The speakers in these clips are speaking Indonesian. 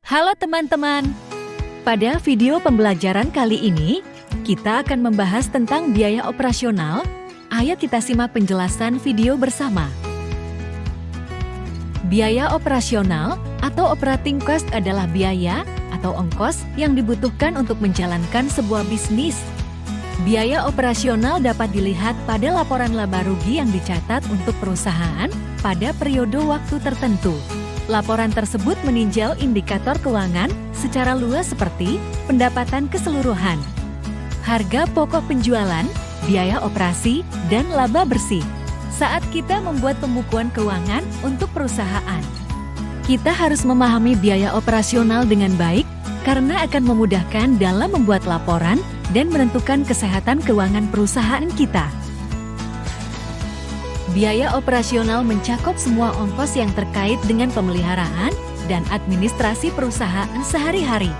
Halo teman-teman, pada video pembelajaran kali ini, kita akan membahas tentang biaya operasional. Ayo kita simak penjelasan video bersama. Biaya operasional atau operating cost adalah biaya atau ongkos yang dibutuhkan untuk menjalankan sebuah bisnis. Biaya operasional dapat dilihat pada laporan laba rugi yang dicatat untuk perusahaan pada periode waktu tertentu. Laporan tersebut meninjau indikator keuangan secara luas seperti pendapatan keseluruhan, harga pokok penjualan, biaya operasi, dan laba bersih. Saat kita membuat pembukuan keuangan untuk perusahaan, kita harus memahami biaya operasional dengan baik karena akan memudahkan dalam membuat laporan dan menentukan kesehatan keuangan perusahaan kita. Biaya operasional mencakup semua ongkos yang terkait dengan pemeliharaan dan administrasi perusahaan sehari-hari.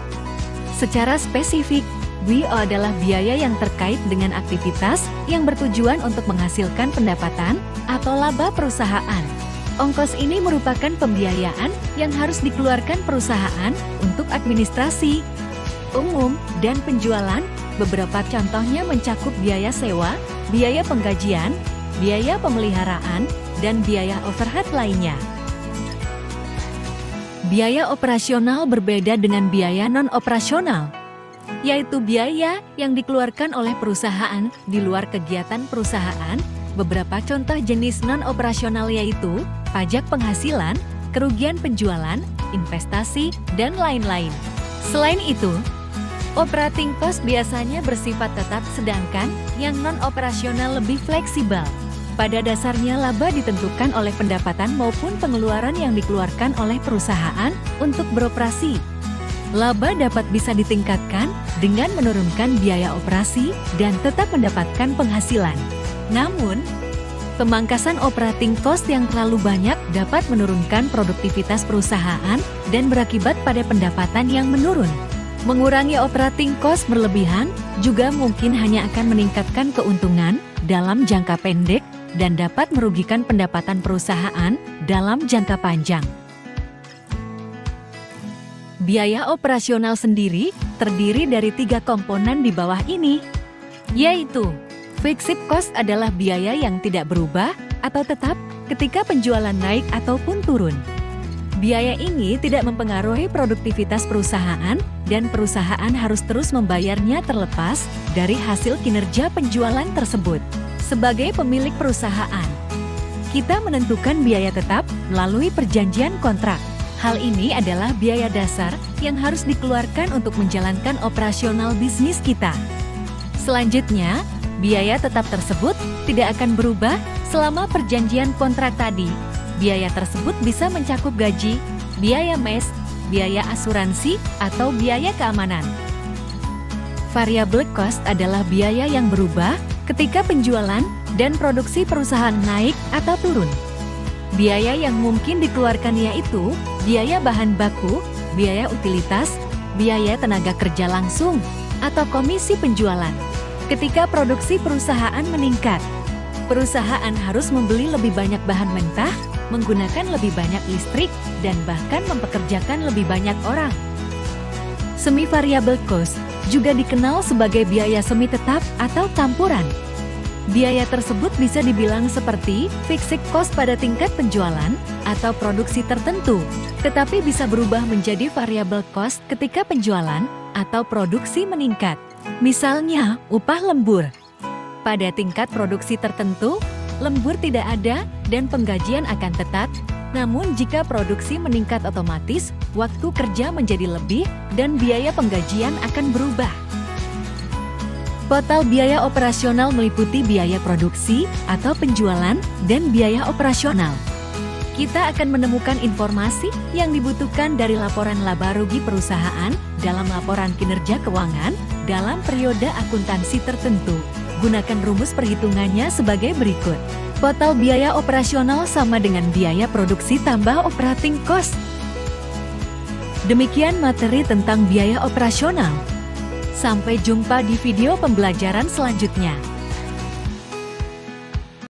Secara spesifik, BO adalah biaya yang terkait dengan aktivitas yang bertujuan untuk menghasilkan pendapatan atau laba perusahaan. Ongkos ini merupakan pembiayaan yang harus dikeluarkan perusahaan untuk administrasi, umum, dan penjualan. Beberapa contohnya mencakup biaya sewa, biaya penggajian, biaya pemeliharaan, dan biaya overhead lainnya. Biaya operasional berbeda dengan biaya non-operasional, yaitu biaya yang dikeluarkan oleh perusahaan di luar kegiatan perusahaan. Beberapa contoh jenis non-operasional yaitu pajak penghasilan, kerugian penjualan, investasi, dan lain-lain. Selain itu, operating cost biasanya bersifat tetap sedangkan yang non-operasional lebih fleksibel. Pada dasarnya laba ditentukan oleh pendapatan maupun pengeluaran yang dikeluarkan oleh perusahaan untuk beroperasi. Laba dapat bisa ditingkatkan dengan menurunkan biaya operasi dan tetap mendapatkan penghasilan. Namun, pemangkasan operating cost yang terlalu banyak dapat menurunkan produktivitas perusahaan dan berakibat pada pendapatan yang menurun. Mengurangi operating cost berlebihan juga mungkin hanya akan meningkatkan keuntungan dalam jangka pendek dan dapat merugikan pendapatan perusahaan dalam jangka panjang. Biaya operasional sendiri terdiri dari 3 komponen di bawah ini, yaitu fixed cost adalah biaya yang tidak berubah atau tetap ketika penjualan naik ataupun turun. Biaya ini tidak mempengaruhi produktivitas perusahaan dan perusahaan harus terus membayarnya terlepas dari hasil kinerja penjualan tersebut. Sebagai pemilik perusahaan, kita menentukan biaya tetap melalui perjanjian kontrak. Hal ini adalah biaya dasar yang harus dikeluarkan untuk menjalankan operasional bisnis kita. Selanjutnya, biaya tetap tersebut tidak akan berubah selama perjanjian kontrak tadi. Biaya tersebut bisa mencakup gaji, biaya mes, biaya asuransi, atau biaya keamanan. Variable cost adalah biaya yang berubah ketika penjualan dan produksi perusahaan naik atau turun. Biaya yang mungkin dikeluarkan yaitu biaya bahan baku, biaya utilitas, biaya tenaga kerja langsung, atau komisi penjualan. Ketika produksi perusahaan meningkat, perusahaan harus membeli lebih banyak bahan mentah, menggunakan lebih banyak listrik, dan bahkan mempekerjakan lebih banyak orang. Semi-variable cost juga dikenal sebagai biaya semi tetap atau campuran. Biaya tersebut bisa dibilang seperti fixed cost pada tingkat penjualan atau produksi tertentu, tetapi bisa berubah menjadi variable cost ketika penjualan atau produksi meningkat. Misalnya, upah lembur. Pada tingkat produksi tertentu, lembur tidak ada dan penggajian akan tetap. Namun jika produksi meningkat otomatis, waktu kerja menjadi lebih dan biaya penggajian akan berubah. Total biaya operasional meliputi biaya produksi atau penjualan dan biaya operasional. Kita akan menemukan informasi yang dibutuhkan dari laporan laba rugi perusahaan dalam laporan kinerja keuangan dalam periode akuntansi tertentu. Gunakan rumus perhitungannya sebagai berikut. Total biaya operasional sama dengan biaya produksi tambah operating cost. Demikian materi tentang biaya operasional. Sampai jumpa di video pembelajaran selanjutnya.